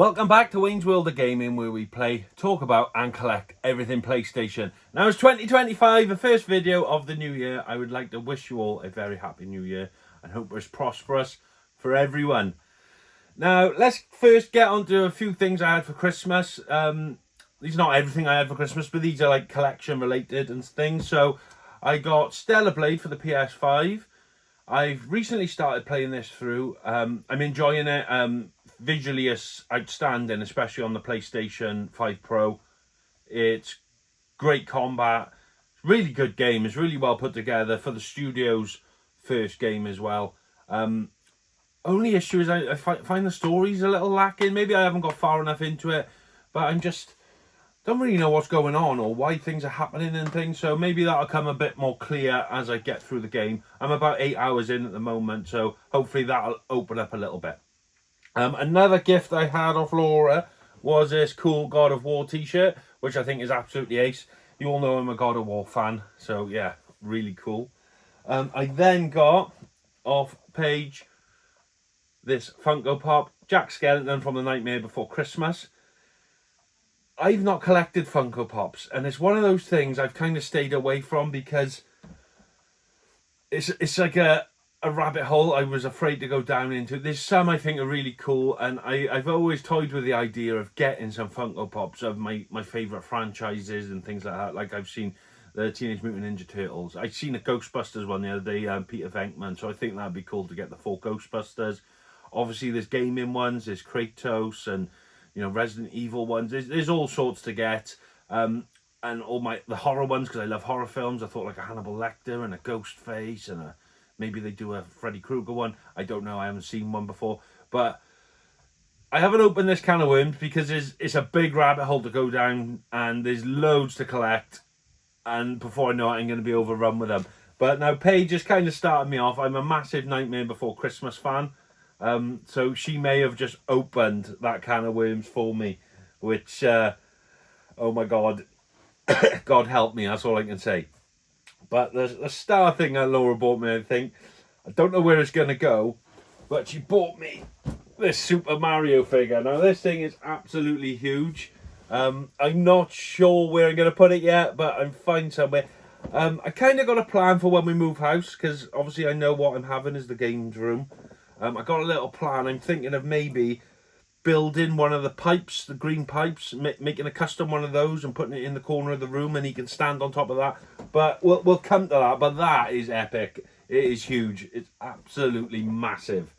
Welcome back to Wayne's World of Gaming, where we play, talk about and collect everything PlayStation. Now it's 2025, the first video of the new year. I would like to wish you all a very happy new year and hope it's prosperous for everyone. Now let's first get on to a few things I had for Christmas. These are not everything I had for Christmas, but these are like collection related and things. So I got Stellar Blade for the PS5. I've recently started playing this through. I'm enjoying it. Visually it's outstanding, especially on the PlayStation 5 Pro. It's great combat. Really good game. It's really well put together for the studio's first game as well. Only issue is I find the story's a little lacking. Maybe I haven't got far enough into it, but I'm just don't really know what's going on or why things are happening and things. So maybe that'll come a bit more clear as I get through the game. I'm about 8 hours in at the moment, so hopefully that'll open up a little bit. Another gift I had off Laura was this cool God of War t-shirt, which I think is absolutely ace. You all know I'm a God of War fan, so yeah, really cool. I then got off Paige this Funko Pop, Jack Skellington from The Nightmare Before Christmas. I've not collected Funko Pops, and it's one of those things I've kind of stayed away from because it's like a rabbit hole I was afraid to go down into. There's some I think are really cool, and I've always toyed with the idea of getting some Funko Pops of my favourite franchises and things like that. Like I've seen the Teenage Mutant Ninja Turtles. I've seen a Ghostbusters one the other day, Peter Venkman, so I think that'd be cool to get the full Ghostbusters. Obviously there's gaming ones, there's Kratos and Resident Evil ones. There's all sorts to get. And all the horror ones, because I love horror films. I thought like a Hannibal Lecter and a Ghostface and maybe they do a Freddy Krueger one. I don't know. I haven't seen one before. But I haven't opened this can of worms because it's a big rabbit hole to go down and there's loads to collect. And before I know it, I'm going to be overrun with them. But now Paige just kind of started me off. I'm a massive Nightmare Before Christmas fan. So she may have just opened that can of worms for me. Which, oh my God. God help me, that's all I can say. But the star thing that Laura bought me, I don't know where it's going to go, but she bought me this Super Mario figure. Now this thing is absolutely huge. I'm not sure where I'm going to put it yet, but I'm fine somewhere. I kind of got a plan for when we move house, because obviously I know what I'm having is the games room. I got a little plan. I'm thinking of maybe building one of the pipes, the green pipes, making a custom one of those and putting it in the corner of the room, and he can stand on top of that. But we'll come to that. But that is epic. It is huge. It's absolutely massive.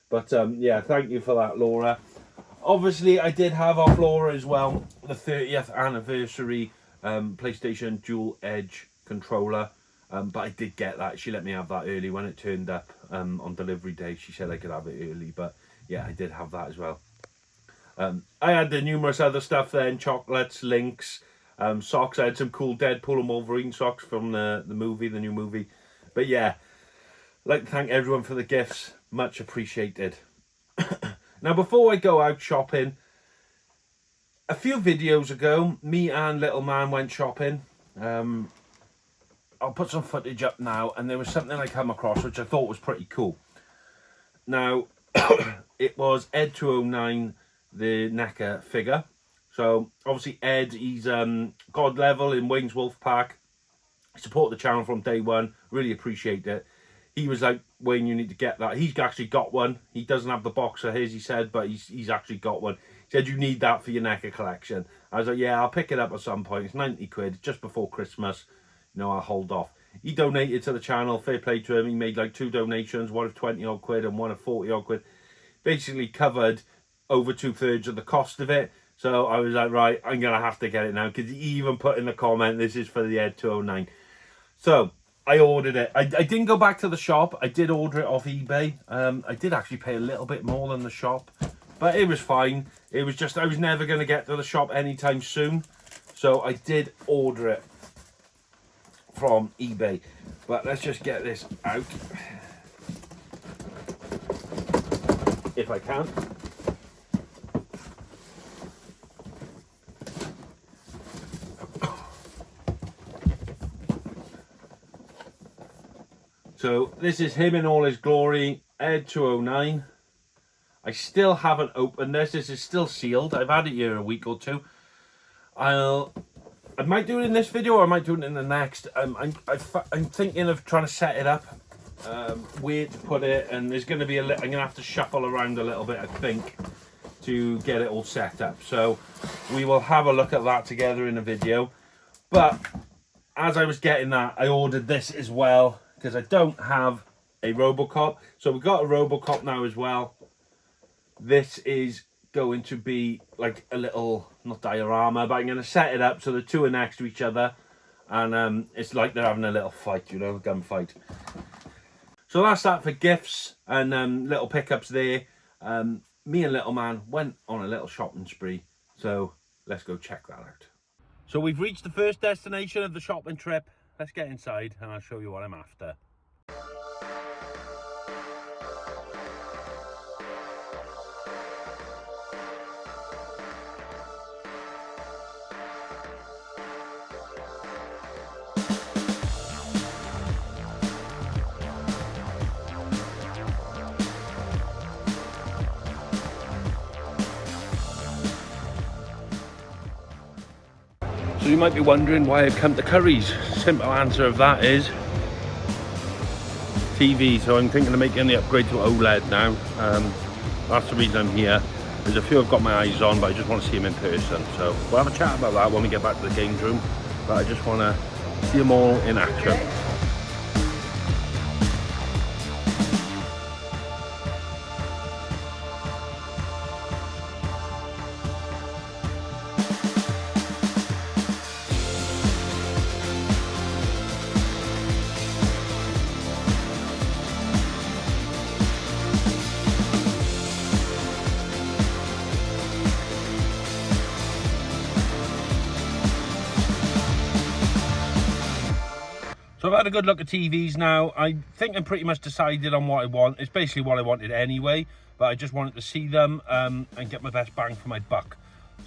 But yeah, thank you for that, Laura. Obviously, I did have off Laura as well the 30th anniversary PlayStation Dual Edge controller. But I did get that. She let me have that early when it turned up on delivery day. She said I could have it early. But yeah, I did have that as well. I had the numerous other stuff then, chocolates, links, socks. I had some cool Deadpool and Wolverine socks from the movie, the new movie. But yeah, I'd like to thank everyone for the gifts. Much appreciated. Now, before I go out shopping, a few videos ago, me and Little Man went shopping. I'll put some footage up now, and there was something I come across which I thought was pretty cool. Now, it was Ed 209, the NECA figure. So obviously Ed, he's god level in Wayne's Wolf Pack. Support the channel from day one. Really appreciate it. He was like, Wayne, you need to get that. He's actually got one. He doesn't have the box of his, he said, but he's actually got one. He said, you need that for your NECA collection. I was like, yeah, I'll pick it up at some point. It's 90 quid, just before Christmas. I'll hold off. He donated to the channel. Fair play to him. He made like 2 donations, one of 20 odd quid and one of 40 odd quid. Basically covered over 2/3 of the cost of it. So I was like, right, I'm going to have to get it now. Because he even put in the comment, this is for the Ed 209. So I ordered it. I didn't go back to the shop. I did order it off eBay. I did actually pay a little bit more than the shop. But it was fine. It was just, I was never going to get to the shop anytime soon. So I did order it from eBay. But let's just get this out. If I can. So this is him in all his glory, Ed 209. I still haven't opened this. This is still sealed. I've had it here a week or two. I might do it in this video, or I might do it in the next. I'm thinking of trying to set it up, where to put it, and there's going to be I'm going to have to shuffle around a little bit, I think, to get it all set up. So we will have a look at that together in a video. But as I was getting that, I ordered this as well, because I don't have a Robocop. So we've got a Robocop now as well. This is going to be like a little, not diorama, but I'm going to set it up so the two are next to each other, and it's like they're having a little fight, you know, a gun fight. So that's that for gifts and little pickups there. Me and little man went on a little shopping spree, so let's go check that out. So we've reached the first destination of the shopping trip. Let's get inside and I'll show you what I'm after. So you might be wondering why I've come to Curry's. Simple answer of that is TV. So I'm thinking of making the upgrade to OLED now. That's the reason I'm here. There's a few I've got my eyes on, but I just want to see them in person. So we'll have a chat about that when we get back to the games room. But I just want to see them all in action. So I've had a good look at TVs now. I think I'm pretty much decided on what I want. It's basically what I wanted anyway, but I just wanted to see them and get my best bang for my buck.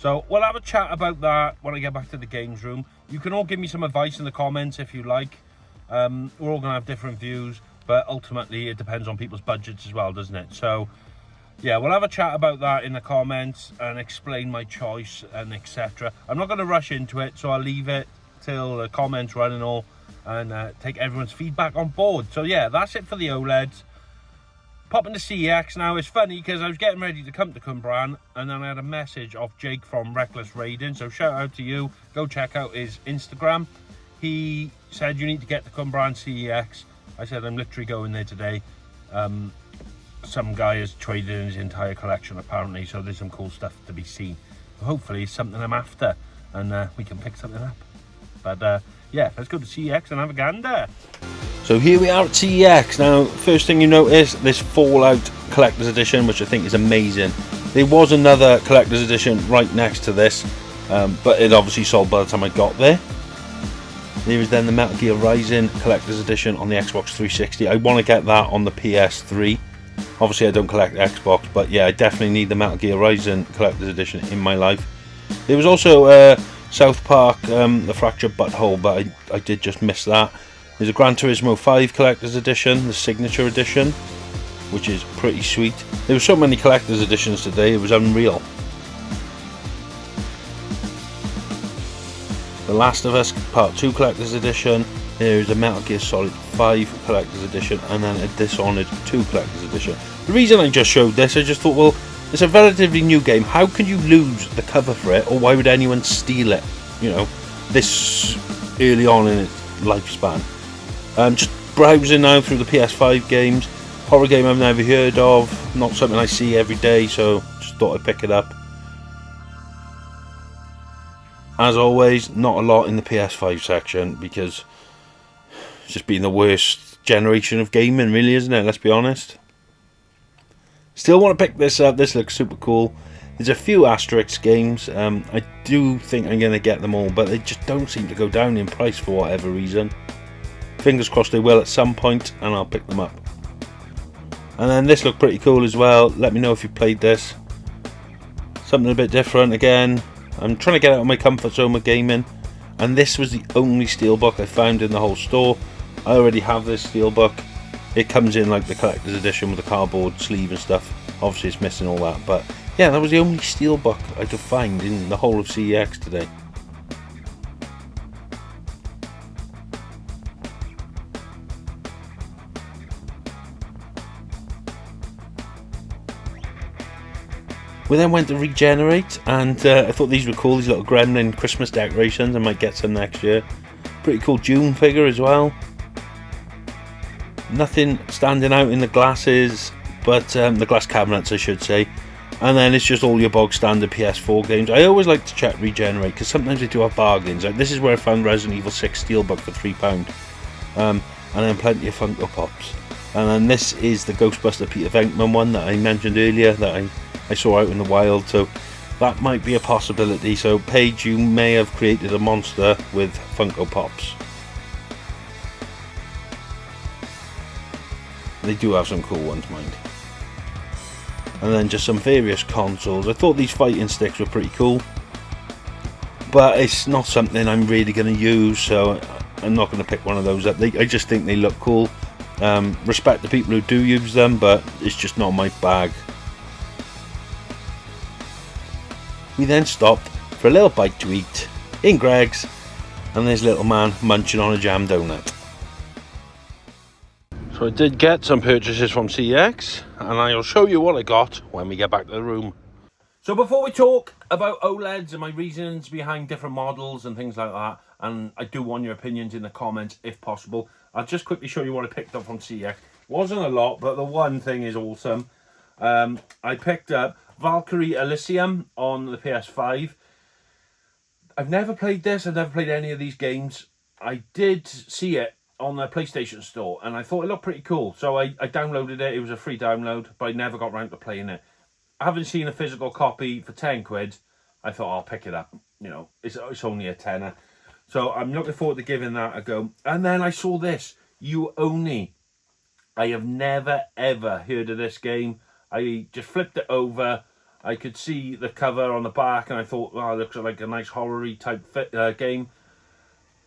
So we'll have a chat about that when I get back to the games room. You can all give me some advice in the comments if you like. We're all gonna have different views, but ultimately it depends on people's budgets as well, doesn't it? So yeah, we'll have a chat about that in the comments and explain my choice and etc. I'm not gonna rush into it, so I'll leave it till the comments run and all, and take everyone's feedback on board. So yeah, that's it for the OLEDs. Popping to CEX now. It's funny because I was getting ready to come to Cwmbran and then I had a message off Jake from Reckless Raiding, so shout out to you. Go check out his Instagram. He said you need to get to Cwmbran CEX. I said I'm literally going there today. Some guy has traded in his entire collection apparently, so there's some cool stuff to be seen. So hopefully it's something I'm after and we can pick something up. But yeah, let's go to CEX and have a gander. So here we are at CEX. Now, first thing you notice, this Fallout Collector's Edition, which I think is amazing. There was another Collector's Edition right next to this, but it obviously sold by the time I got there. There is then the Metal Gear Rising Collector's Edition on the Xbox 360. I want to get that on the PS3. Obviously I don't collect Xbox, but yeah, I definitely need the Metal Gear Rising Collector's Edition in my life. There was also South Park, The Fractured Butthole, but I did just miss that. There's a Gran Turismo 5 Collector's Edition, the Signature Edition, which is pretty sweet. There were so many Collector's Editions today, it was unreal. The Last of Us Part 2 Collector's Edition. There's a Metal Gear Solid 5 Collector's Edition, and then a Dishonored 2 Collector's Edition. The reason I just showed this, I just thought, well, it's a relatively new game. How can you lose the cover for it, or why would anyone steal it, you know, this early on in its lifespan? Just browsing now through the PS5 games. Horror game I've never heard of, not something I see every day, so just thought I'd pick it up. As always, not a lot in the PS5 section, because it's just been the worst generation of gaming, really, isn't it? Let's be honest. Still want to pick this up. This looks super cool. There's a few Asterix games. I do think I'm going to get them all, but they just don't seem to go down in price for whatever reason. Fingers crossed they will at some point, and I'll pick them up. And then this looked pretty cool as well. Let me know if you played this. Something a bit different again. I'm trying to get out of my comfort zone with gaming, and this was the only steelbook I found in the whole store. I already have this steelbook, It comes in like the collector's edition with the cardboard sleeve and stuff. Obviously it's missing all that, but yeah, that was the only steelbook I could find in the whole of CEX today. We then went to Regenerate, and I thought these were cool, these little gremlin Christmas decorations. I might get some next year. Pretty cool June figure as well. Nothing standing out in the glasses, but the glass cabinets I should say. And then it's just all your bog standard PS4 games. I always like to check Regenerate, because sometimes they do have bargains. Like this is where I found Resident Evil 6 Steelbook for £3. And then plenty of Funko Pops. And then this is the Ghostbuster Peter Venkman one that I mentioned earlier, that I saw out in the wild, so that might be a possibility. So Paige, you may have created a monster with Funko Pops. They do have some cool ones, mind. And then just some various consoles. I thought these fighting sticks were pretty cool, but it's not something I'm really going to use, so I'm not going to pick one of those up. I just think they look cool. Respect the people who do use them, but it's just not my bag. We then stopped for a little bite to eat in Greg's, and there's little man munching on a jam donut. So I did get some purchases from CX, and I'll show you what I got when we get back to the room. So before we talk about OLEDs and my reasons behind different models and things like that, and I do want your opinions in the comments if possible, I'll just quickly show you what I picked up from CX. Wasn't a lot, but the one thing is awesome. I picked up Valkyrie Elysium on the PS5. I've never played this. I've never played any of these games. I did see it on the PlayStation Store, and I thought it looked pretty cool. So I downloaded it. It was a free download, but I never got around to playing it. I haven't seen a physical copy for 10 quid. I thought I'll pick it up. You know, it's only a tenner. So I'm looking forward to giving that a go. And then I saw this, You Only. I have never ever heard of this game. I just flipped it over. I could see the cover on the back, and I thought, oh, it looks like a nice horror-y type game.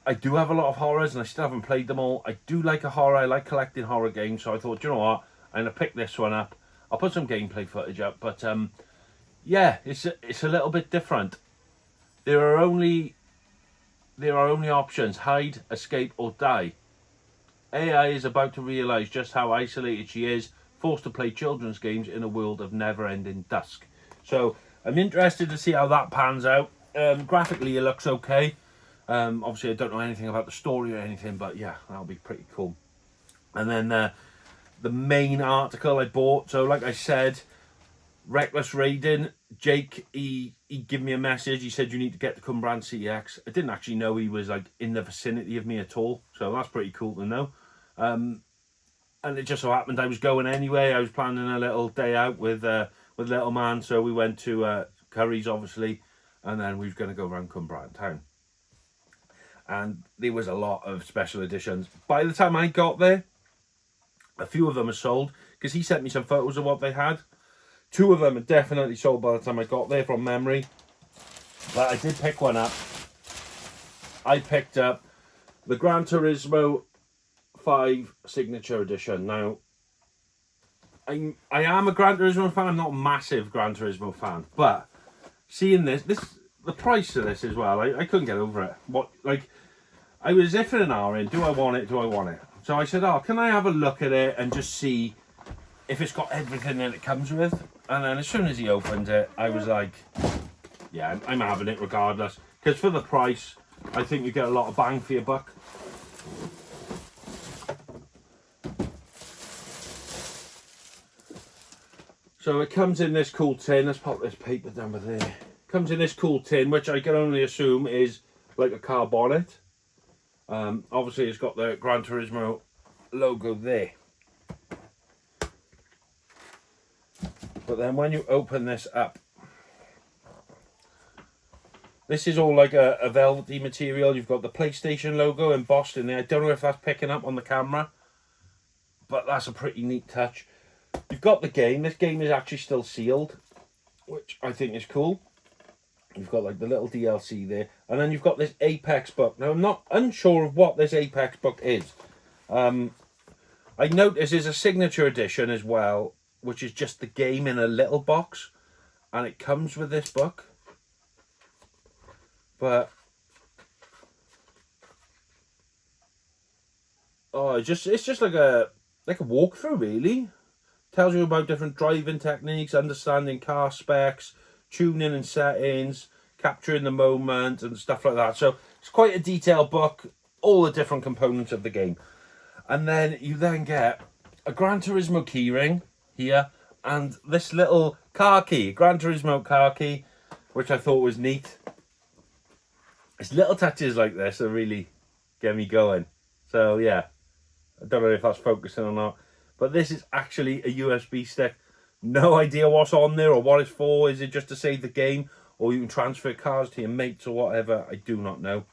I do have a lot of horrors, and I still haven't played them all. I do like a horror. I like collecting horror games, so I thought, you know what, I'm going to pick this one up. I'll put some gameplay footage up, but yeah, it's a little bit different. There are only options: hide, escape, or die. AI is about to realise just how isolated she is, forced to play children's games in a world of never-ending dusk. So I'm interested to see how that pans out. Graphically, it looks okay. Obviously, I don't know anything about the story or anything, but yeah, that'll be pretty cool. And then the main article I bought. So like I said, Reckless Raiden, Jake, he gave me a message. He said, you need to get to Cumbrand CX. I didn't actually know he was like in the vicinity of me at all, so that's pretty cool to know. And it just so happened I was going anyway. I was planning a little day out with little man, so we went to Curry's, obviously, and then we were going to go around Cumbrand town. And there was a lot of special editions. By the time I got there, a few of them are sold, because he sent me some photos of what they had. 2 of them are definitely sold by the time I got there from memory. But I did pick one up. I picked up the Gran Turismo 5 Signature Edition. Now, I am a Gran Turismo fan. I'm not a massive Gran Turismo fan. But seeing this the price of this as well, I couldn't get over it. I was iffing an hour in. Do I want it? Do I want it? So I said, oh, can I have a look at it and just see if it's got everything that it comes with? And then as soon as he opened it, I was like, yeah, I'm having it regardless. Because for the price, I think you get a lot of bang for your buck. So it comes in this cool tin. Let's pop this paper down with there. Comes in this cool tin, which I can only assume is like a car bonnet. Obviously, it's got the Gran Turismo logo there. But then when you open this up, this is all like a velvety material. You've got the PlayStation logo embossed in there. I don't know if that's picking up on the camera, but that's a pretty neat touch. You've got the game. This game is actually still sealed, which I think is cool. You've got like the little DLC there, and then you've got this Apex book. Now I'm not unsure of what this Apex book is. I noticed there's a signature edition as well, which is just the game in a little box, and it comes with this book. But oh, it's just like a walkthrough, really. Tells you about different driving techniques, understanding car specs, tuning and settings, capturing the moment and stuff like that. So it's quite a detailed book, all the different components of the game. And then you then get a Gran Turismo keyring here and this little car key, Gran Turismo car key, which I thought was neat. It's little touches like this that really get me going. So yeah, I don't know if that's focusing or not. But this is actually a USB stick. No idea what's on there or what it's for. Is it just to save the game? Or you can transfer cars to your mates or whatever? I do not know.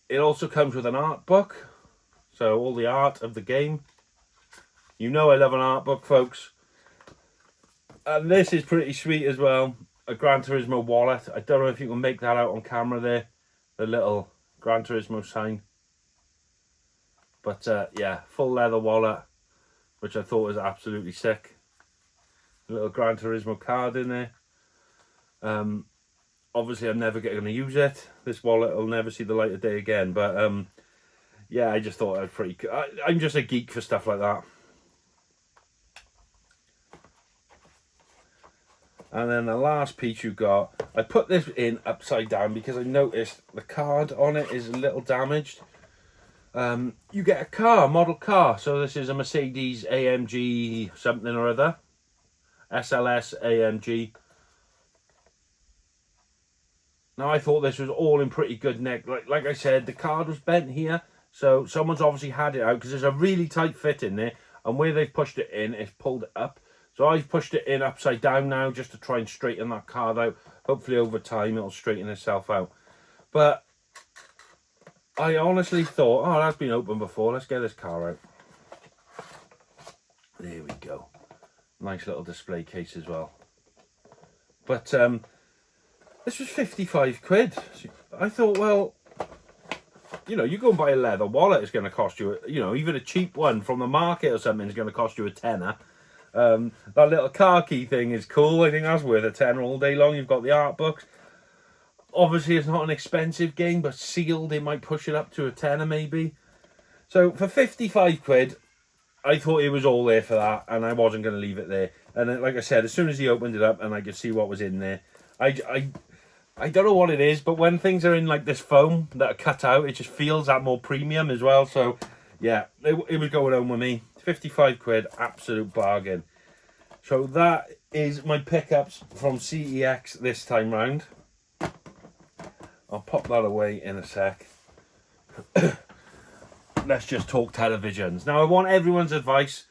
It also comes with an art book. So all the art of the game. You know I love an art book, folks. And this is pretty sweet as well. A Gran Turismo wallet. I don't know if you can make that out on camera there. The little Gran Turismo sign. But yeah, full leather wallet, which I thought was absolutely sick. A little Gran Turismo card in there. Obviously, I'm never going to use it. This wallet will never see the light of day again. But yeah, I just thought it was pretty cool. I'm just a geek for stuff like that. And then the last piece you got, I put this in upside down because I noticed the card on it is a little damaged. You get a car, model car. So this is a Mercedes AMG something or other. SLS AMG. Now I thought this was all in pretty good nick. Like I said, the card was bent here. So someone's obviously had it out because there's a really tight fit in there. And where they've pushed it in, it's pulled it up. So I've pushed it in upside down now just to try and straighten that card out. Hopefully over time it'll straighten itself out. But I honestly thought, oh, that's been opened before. Let's get this car out. There we go. Nice little display case as well. But this was 55 quid. I thought, well, you know, you go and buy a leather wallet, it's going to cost you, you know, even a cheap one from the market or something is going to cost you a tenner. That little car key thing is cool. I think that's worth a tenner all day long. You've got the art books. Obviously, it's not an expensive game, but sealed, they might push it up to a tenner maybe. So for 55 quid, I thought it was all there for that, and I wasn't going to leave it there. And then, like I said, as soon as he opened it up and I could see what was in there, I don't know what it is, but when things are in like this foam that are cut out, it just feels that more premium as well. So yeah, it was going home with me. 55 quid, absolute bargain. So that is my pickups from CEX this time round. I'll pop that away in a sec. Let's just talk televisions. Now, I want everyone's advice.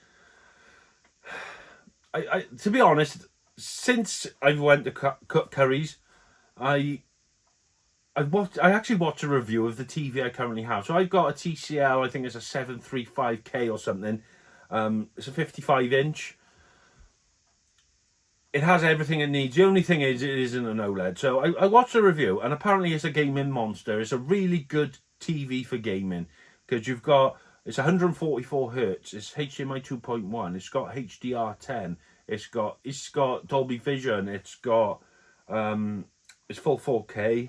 I to be honest, since I went to cook curries, I actually watched a review of the TV I currently have. So I've got a TCL, I think it's a 735K or something. It's a 55-inch. It has everything it needs. The only thing is, it isn't an OLED. So I watched a review, and apparently it's a gaming monster. It's a really good TV for gaming because it's 144 hertz. It's HDMI 2.1. It's got HDR10. It's got Dolby Vision. It's got it's full 4K.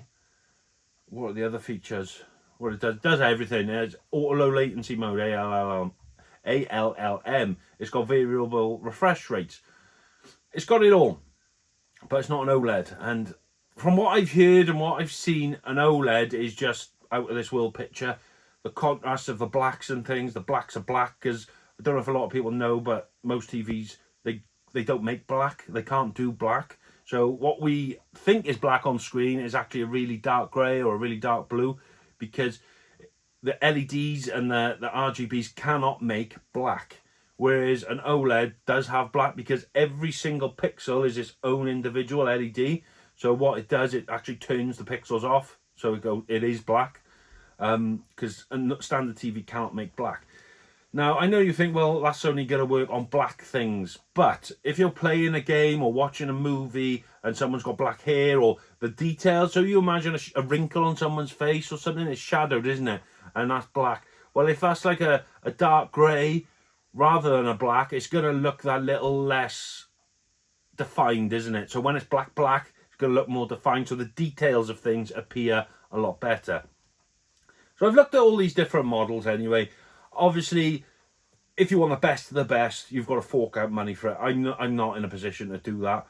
What are the other features? Well, it does everything. It's auto low latency mode, ALLM. It's got variable refresh rates. It's got it all, but it's not an OLED. And from what I've heard and what I've seen, an OLED is just out of this world picture. The contrast of the blacks and things, the blacks are black, because I don't know if a lot of people know, but most TVs, they don't make black. They can't do black. So what we think is black on screen is actually a really dark grey or a really dark blue, because the LEDs and the RGBs cannot make black. Whereas an OLED does have black because every single pixel is its own individual LED. So what it does, it actually turns the pixels off. So it is black. Because a standard TV cannot make black. Now, I know you think, well, that's only going to work on black things. But if you're playing a game or watching a movie and someone's got black hair or the details, so you imagine a wrinkle on someone's face or something, it's shadowed, isn't it? And that's black. Well, if that's like a dark grey rather than a black, it's going to look that little less defined, isn't it? So when it's black, it's going to look more defined. So the details of things appear a lot better. So I've looked at all these different models anyway. Obviously, if you want the best of the best, you've got to fork out money for it. I'm not in a position to do that.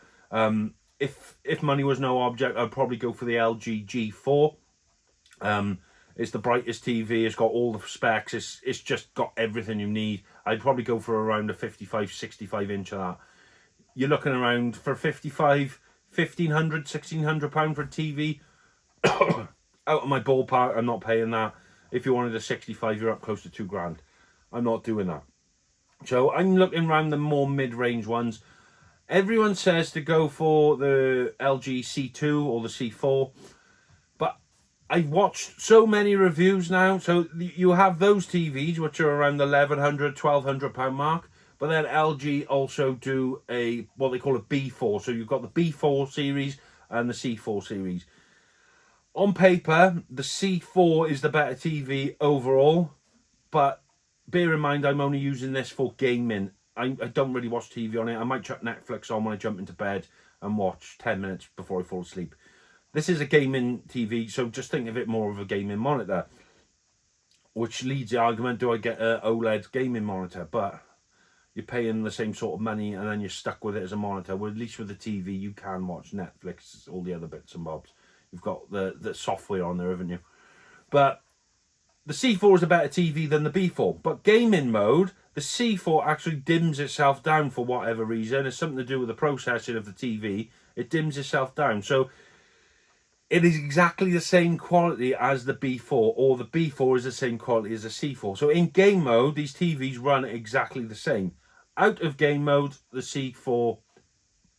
If money was no object, I'd probably go for the LG G4. It's the brightest TV. It's got all the specs. It's just got everything you need. I'd probably go for around a 55, 65 inch of that. You're looking around for 55, 1,500, 1,600 pound for a TV. Out of my ballpark, I'm not paying that. If you wanted a 65, you're up close to £2,000. I'm not doing that. So I'm looking around the more mid-range ones. Everyone says to go for the LG C2 or the C4, but I've watched so many reviews now. So you have those TVs which are around the 1,100, £1,200 mark, but then LG also do what they call a B4. So you've got the B4 series and the C4 series. On paper, the C4 is the better TV overall, but bear in mind I'm only using this for gaming. I don't really watch TV on it. I might chuck Netflix on when I jump into bed and watch 10 minutes before I fall asleep. This is a gaming TV, so just think of it more of a gaming monitor. Which leads the argument, do I get an OLED gaming monitor? But you're paying the same sort of money and then you're stuck with it as a monitor. Well, at least with the TV, you can watch Netflix, all the other bits and bobs. You've got the software on there, haven't you? But the C4 is a better TV than the B4. But gaming mode, the C4 actually dims itself down for whatever reason. It's something to do with the processing of the TV. It dims itself down. So it is exactly the same quality as the B4, or the B4 is the same quality as the C4. So in game mode, these TVs run exactly the same. Out of game mode, the C4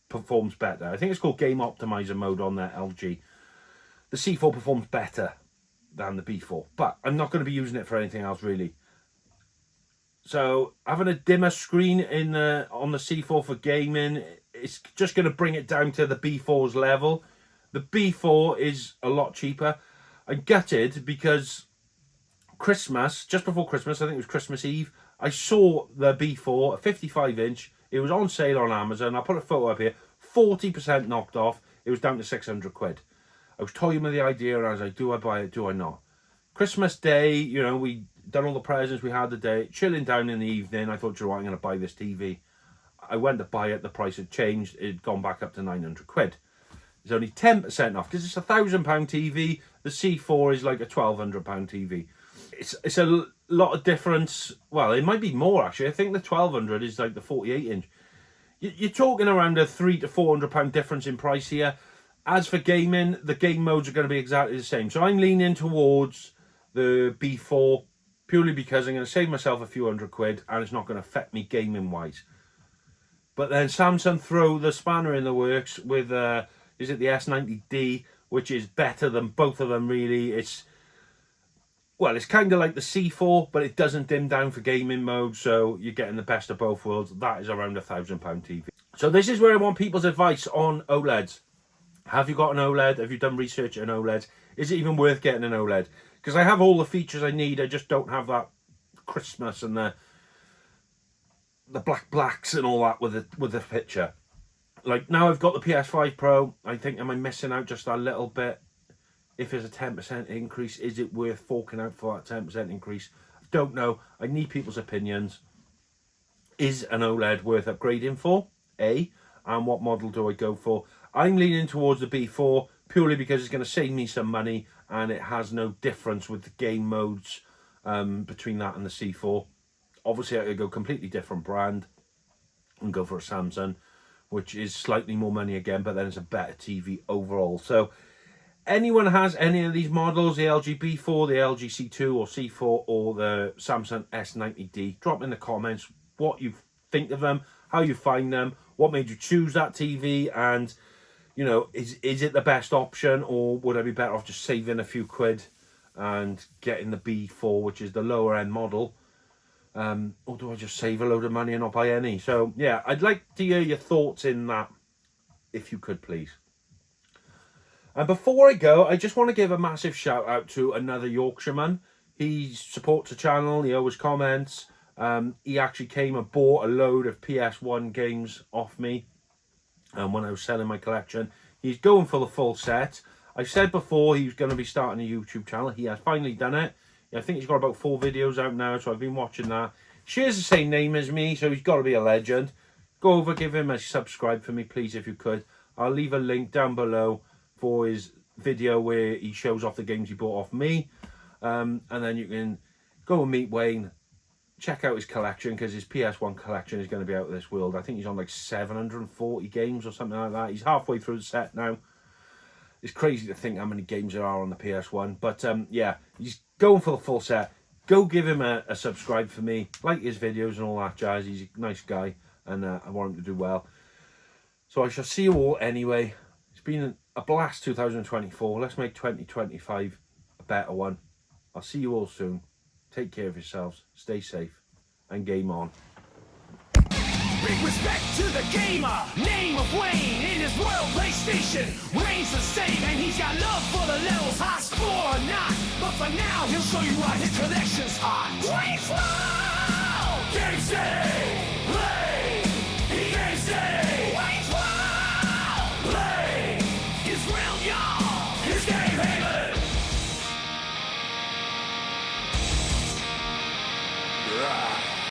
performs better. I think it's called Game Optimizer mode on their LG. The C4 performs better than the B4, but I'm not going to be using it for anything else really. So having a dimmer screen on the C4 for gaming, it's just going to bring it down to the B4's level. The B4 is a lot cheaper. I'm gutted because just before Christmas, I think it was Christmas Eve, I saw the B4, a 55 inch. It was on sale on Amazon. I'll put a photo up here. 40% knocked off. It was down to 600 quid. I was toying with the idea and I was like, do I buy it? Do I not? Christmas Day, we done all the presents we had the day, chilling down in the evening. I thought, you know what, I'm going to buy this TV. I went to buy it. The price had changed. It had gone back up to 900 quid. It's only 10% off because it's a £1,000 TV. The C4 is like a £1,200 TV. It's a lot of difference. Well, it might be more actually. I think the 1200 is like the 48 inch. You're talking around a £300 to £400 difference in price here. As for gaming, the game modes are going to be exactly the same. So I'm leaning towards the B4 purely because I'm going to save myself a few hundred quid and it's not going to affect me gaming wise. But then Samsung throw the spanner in the works with is it the S90D, which is better than both of them really. It's kind of like the C4, but it doesn't dim down for gaming mode, so you're getting the best of both worlds. That is around £1,000 TV. So this is where I want people's advice on OLEDs. Have you got an OLED? Have you done research on OLEDs? Is it even worth getting an OLED? Because I have all the features I need. I just don't have that Christmas and the blacks and all that with the picture. Like now I've got the PS5 Pro. I think, am I missing out just a little bit? If there's a 10% increase, is it worth forking out for that 10% increase? I don't know. I need people's opinions. Is an OLED worth upgrading for? And what model do I go for? I'm leaning towards the B4 purely because it's going to save me some money and it has no difference with the game modes between that and the C4. Obviously, I could go completely different brand and go for a Samsung, which is slightly more money again, but then it's a better TV overall. So anyone has any of these models, the LG B4, the LG C2 or C4 or the Samsung S90D, drop in the comments what you think of them, how you find them, what made you choose that TV, and is it the best option, or would I be better off just saving a few quid and getting the B4, which is the lower end model, or do I just save a load of money and not buy any? So yeah, I'd like to hear your thoughts in that, if you could please. And before I go, I just want to give a massive shout out to another Yorkshireman. He supports the channel. He always comments. He actually came and bought a load of PS1 games off me when I was selling my collection. He's going for the full set. I said before he was going to be starting a YouTube channel. He has finally done it. I think he's got about 4 videos out now, so I've been watching that. Shares the same name as me, so he's got to be a legend. Go over, give him a subscribe for me, please, if you could. I'll leave a link down below for his video where he shows off the games he bought off me. And then you can go and meet Wayne, check out his collection, because his PS1 collection is going to be out of this world. I think he's on like 740 games or something like that. He's halfway through the set now. It's crazy to think how many games there are on the PS1. But yeah, he's going for the full set. Go give him a subscribe for me. Like his videos and all that jazz. He's a nice guy, and I want him to do well. So I shall see you all anyway. It's been a blast 2024. Let's make 2025 a better one. I'll see you all soon. Take care of yourselves. Stay safe. And game on. Big respect to the gamer, name of Wayne. In his world PlayStation reigns the same, and he's got love for the levels, high score or not. But for now, he'll show you why his collection's hot. Wayne's World! Game stay, play. He game stay. Wayne's World! Play. It's round, y'all.